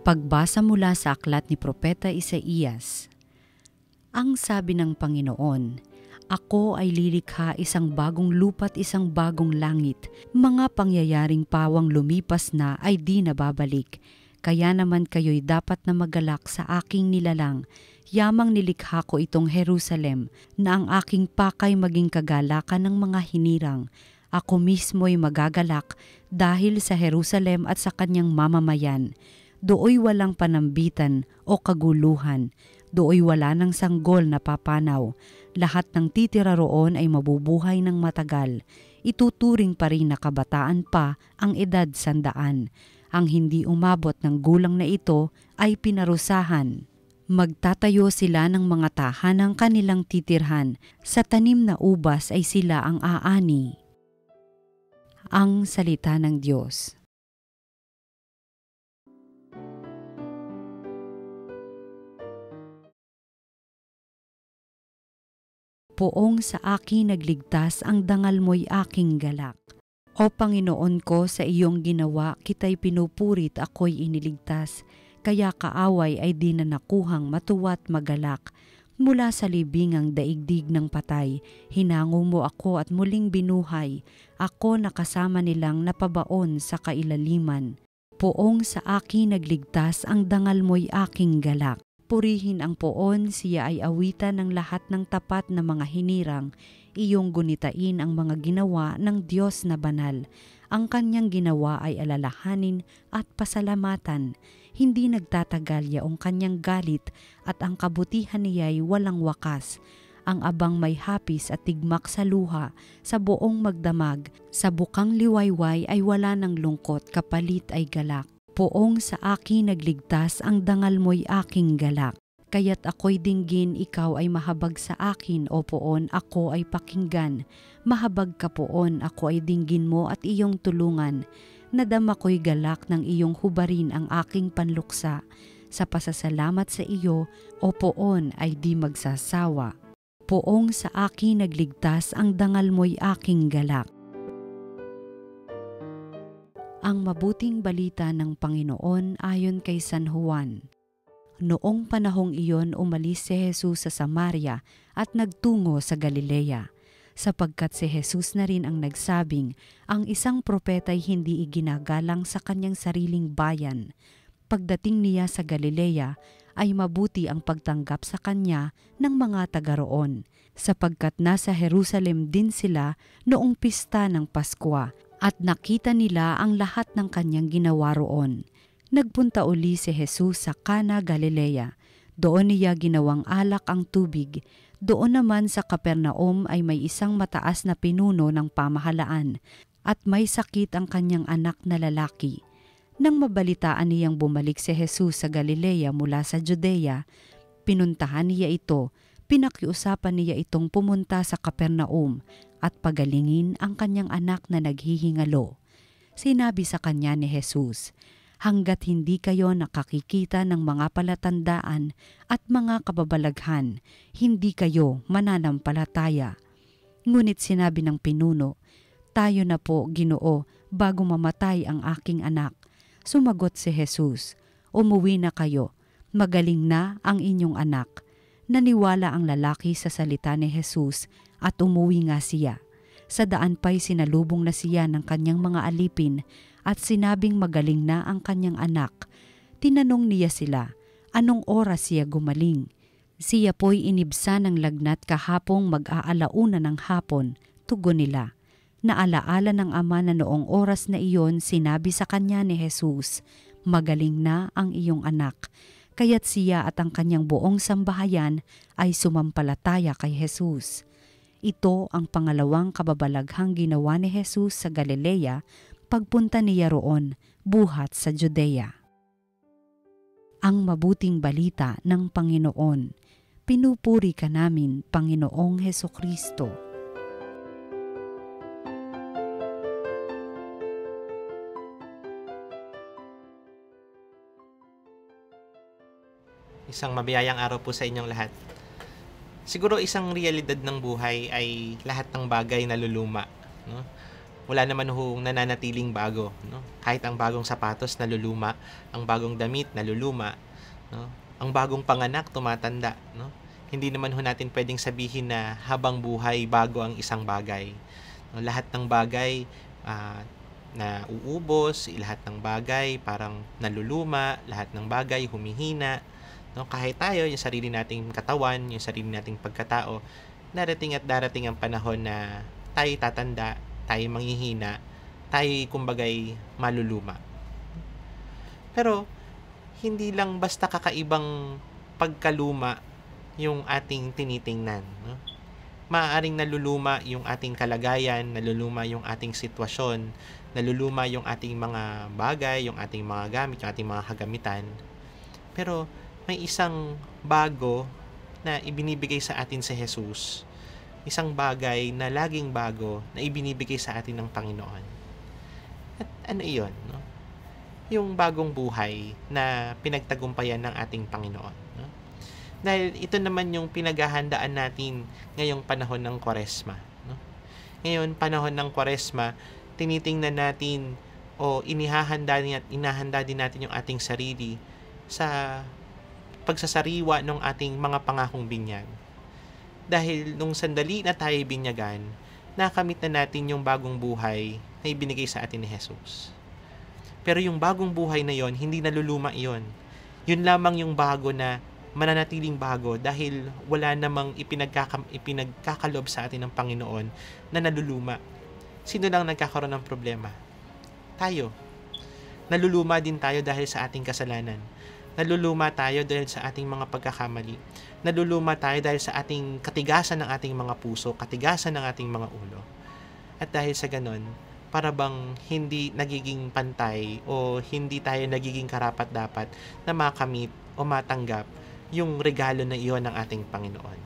Pagbasa mula sa aklat ni Propeta Isaías. Ang sabi ng Panginoon, "Ako ay lilikha isang bagong lupa't isang bagong langit. Mga pangyayaring pawang lumipas na ay di nababalik. Kaya naman kayo'y dapat na magalak sa aking nilalang. Yamang nilikha ko itong Jerusalem, na ang aking pakay maging kagalakan ng mga hinirang. Ako mismo'y magagalak dahil sa Jerusalem at sa kanyang mamamayan. Dooy walang panambitan o kaguluhan. Dooy wala ng sanggol na papanaw. Lahat ng titira roon ay mabubuhay ng matagal. Ituturing pa rin na kabataan pa ang edad 100. Ang hindi umabot ng gulang na ito ay pinarusahan. Magtatayo sila ng mga tahanang kanilang titirhan. Sa tanim na ubas ay sila ang aani." Ang salita ng Diyos. Poong sa akin nagligtas, ang dangal mo'y aking galak. O Panginoon ko, sa iyong ginawa, kita'y pinupurit, ako'y iniligtas. Kaya kaaway ay di na nakuhang matuwa't magalak. Mula sa libingang daigdig ng patay, hinango mo ako at muling binuhay. Ako nakasama nilang napabaon sa kailaliman. Poong sa akin nagligtas, ang dangal mo'y aking galak. Purihin ang poon, siya ay awitan ng lahat ng tapat na mga hinirang. Iyong gunitain ang mga ginawa ng Diyos na banal. Ang kanyang ginawa ay alalahanin at pasalamatan. Hindi nagtatagal yaong kanyang galit at ang kabutihan niya'y walang wakas. Ang abang may hapis at tigmak sa luha, sa buong magdamag, sa bukang liwayway ay wala ng lungkot, kapalit ay galak. Poong sa akin nagligtas, ang dangal mo'y aking galak. Kaya't ako'y dinggin, ikaw ay mahabag sa akin, o poon, ako ay pakinggan. Mahabag ka poon, ako ay dinggin mo at iyong tulungan. Nadama ko'y galak ng iyong hubarin ang aking panluksa. Sa pasasalamat sa iyo, o poon, ay di magsasawa. Poong sa akin nagligtas, ang dangal mo'y aking galak. Ang mabuting balita ng Panginoon ayon kay San Juan. Noong panahong iyon, umalis si Jesus sa Samaria at nagtungo sa Galilea, sapagkat si Jesus na rin ang nagsabing ang isang propeta'y hindi iginagalang sa kanyang sariling bayan. Pagdating niya sa Galilea ay mabuti ang pagtanggap sa kanya ng mga taga roon, sapagkat nasa Jerusalem din sila noong pista ng Paskwa, at nakita nila ang lahat ng kanyang ginawa roon. Nagpunta uli si Jesus sa Cana, Galilea. Doon niya ginawang alak ang tubig. Doon naman sa Capernaum ay may isang mataas na pinuno ng pamahalaan at may sakit ang kanyang anak na lalaki. Nang mabalitaan niyang bumalik si Jesus sa Galilea mula sa Judea, pinuntahan niya ito. Pinakiusapan niya itong pumunta sa Capernaum at pagalingin ang kanyang anak na naghihingalo. Sinabi sa kanya ni Jesus, "Hanggat hindi kayo nakakikita ng mga palatandaan at mga kababalaghan, hindi kayo mananampalataya." Ngunit sinabi ng pinuno, "Tayo na po, Ginoo, bago mamatay ang aking anak." Sumagot si Jesus, "Umuwi na kayo, magaling na ang inyong anak." Naniwala ang lalaki sa salita ni Jesus at umuwi nga siya. Sa daan pa'y sinalubong na siya ng kanyang mga alipin at sinabing magaling na ang kanyang anak. Tinanong niya sila, anong oras siya gumaling? Siya po'y inibsa ng lagnat kahapong mag-aalauna ng hapon. Tugon nila. Naalaala ng ama na noong oras na iyon sinabi sa kanya ni Jesus, "Magaling na ang iyong anak." Kaya't siya at ang kanyang buong sambahayan ay sumampalataya kay Jesus. Ito ang pangalawang kababalaghang ginawa ni Jesus sa Galilea pagpunta niya roon, buhat sa Judea. Ang mabuting balita ng Panginoon. Pinupuri ka namin, Panginoong Hesukristo. Isang mabiyayang araw po sa inyong lahat. Siguro isang realidad ng buhay ay lahat ng bagay naluluma, no? wala naman hong nananatiling bago, no? Kahit ang bagong sapatos naluluma, ang bagong damit naluluma, no? Ang bagong panganak tumatanda, no? Hindi naman ho natin pwedeng sabihin na habang buhay bago ang isang bagay. No, lahat ng bagay na uubos, lahat ng bagay parang naluluma, lahat ng bagay humihina. No, kahit tayo, yung sarili nating katawan, yung sarili nating pagkatao, darating at darating ang panahon na tayo tatanda, tayo manghihina, tayo kumbagay maluluma. Pero hindi lang basta kakaibang pagkaluma yung ating tinitingnan, no? Maaaring naluluma yung ating kalagayan, naluluma yung ating sitwasyon, naluluma yung ating mga bagay, yung ating mga gamit, yung ating mga kagamitan. Pero may isang bago na ibinibigay sa atin si Jesus. Isang bagay na laging bago na ibinibigay sa atin ng Panginoon. At ano iyon, no? Yung bagong buhay na pinagtagumpayan ng ating Panginoon, no? Dahil ito naman yung pinaghahandaan natin ngayong panahon ng Kwaresma, no? Ngayon, panahon ng Kwaresma, tinitingnan natin o inahanda din natin yung ating sarili sa pagsasariwa ng ating mga pangakong binyag. Dahil nung sandali na tayo binyagan, nakamit na natin yung bagong buhay na ibinigay sa atin ni Jesus. Pero yung bagong buhay na yon, hindi naluluma yon. Yun lamang yung bago na mananatiling bago dahil wala namang ipinagkakalob sa atin ng Panginoon na naluluma. Sino lang nagkakaroon ng problema? Tayo. Naluluma din tayo dahil sa ating kasalanan. Naluluma tayo dahil sa ating mga pagkakamali. Naluluma tayo dahil sa ating katigasan ng ating mga puso, katigasan ng ating mga ulo. At dahil sa ganon, para bang hindi nagiging pantay o hindi tayo nagiging karapat-dapat na makamit o matanggap yung regalo na iyon ng ating Panginoon.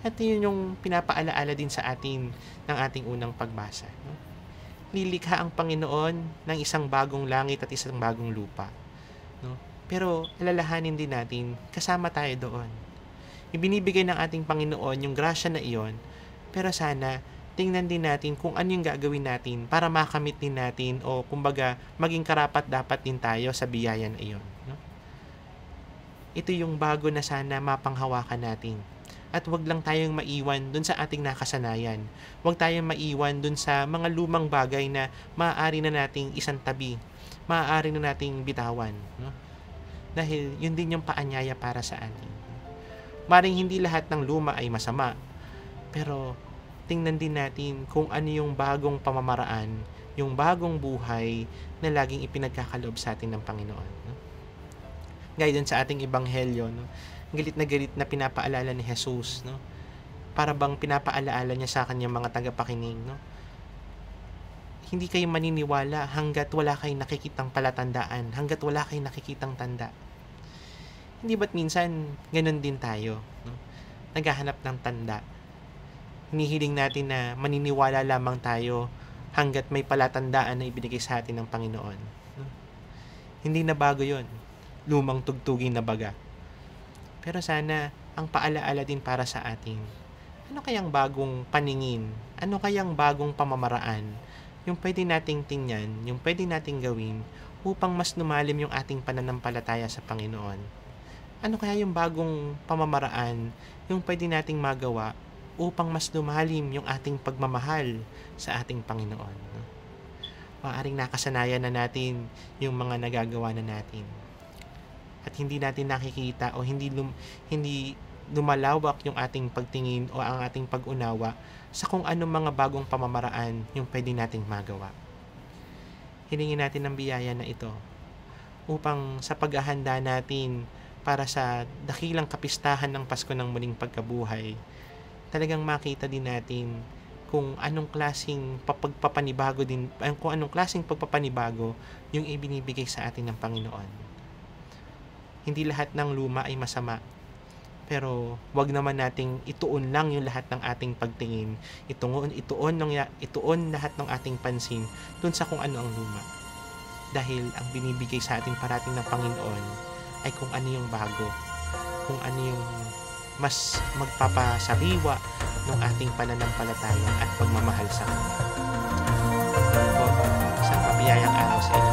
At yun yung pinapaalaala din sa atin ng ating unang pagbasa, no? Lilikha ang Panginoon ng isang bagong langit at isang bagong lupa, no? Pero alalahanin din natin, kasama tayo doon. Ibinibigay ng ating Panginoon yung grasya na iyon, pero sana tingnan din natin kung ano yung gagawin natin para makamit din natin o kumbaga maging karapat-dapat din tayo sa biyaya na iyon, no? Ito yung bago na sana mapanghawakan natin. At wag lang tayong maiwan dun sa ating nakasanayan. Wag tayong maiwan dun sa mga lumang bagay na maaari na nating isang tabi. Maaari na nating bitawan, no? Dahil yun din yung paanyaya para sa atin. Maring hindi lahat ng luma ay masama. Pero tingnan din natin kung ano yung bagong pamamaraan, yung bagong buhay na laging ipinagkakalob sa atin ng Panginoon, no? Gaya dun sa ating ebanghelyo, no? Galit na pinapaalala ni Jesus, no? Para bang pinapaalaala niya sa kanyang mga tagapakinig, no? Hindi kayo maniniwala hanggat wala kayong nakikitang palatandaan, hanggat wala kayong nakikitang tanda. Hindi ba't minsan ganun din tayo, no? Naghahanap ng tanda. Hinihiling natin na maniniwala lamang tayo hanggat may palatandaan na ibinigay sa atin ng Panginoon, no? Hindi na bago yon, lumang tugtugin na baga. Pero sana ang paalaala din para sa atin, ano kayang bagong paningin, ano kayang bagong pamamaraan yung pwede nating tingnan, yung pwede nating gawin upang mas lumalim yung ating pananampalataya sa Panginoon. Ano kaya yung bagong pamamaraan yung pwede nating magawa upang mas lumalim yung ating pagmamahal sa ating Panginoon, no? Maaaring nakasanayan na natin yung mga nagagawa na natin. At hindi natin nakikita o hindi lumalawak yung ating pagtingin o ang ating pag-unawa sa kung anong mga bagong pamamaraan yung pwede nating magawa. Hilingin natin ang biyaya na ito upang sa paghahanda natin para sa dakilang kapistahan ng Pasko ng Muling Pagkabuhay, talagang makita din natin kung anong klaseng pagpapanibago yung ibinibigay sa atin ng Panginoon. Hindi lahat ng luma ay masama. Pero wag naman nating ituon lang yung lahat ng ating pagtingin. Ituon lahat ng ating pansin dun sa kung ano ang luma. Dahil ang binibigay sa atin parating ng Panginoon ay kung ano yung bago. Kung ano yung mas magpapasariwa ng ating pananampalataya at pagmamahal sa Kanya. biyayang araw sa inyo.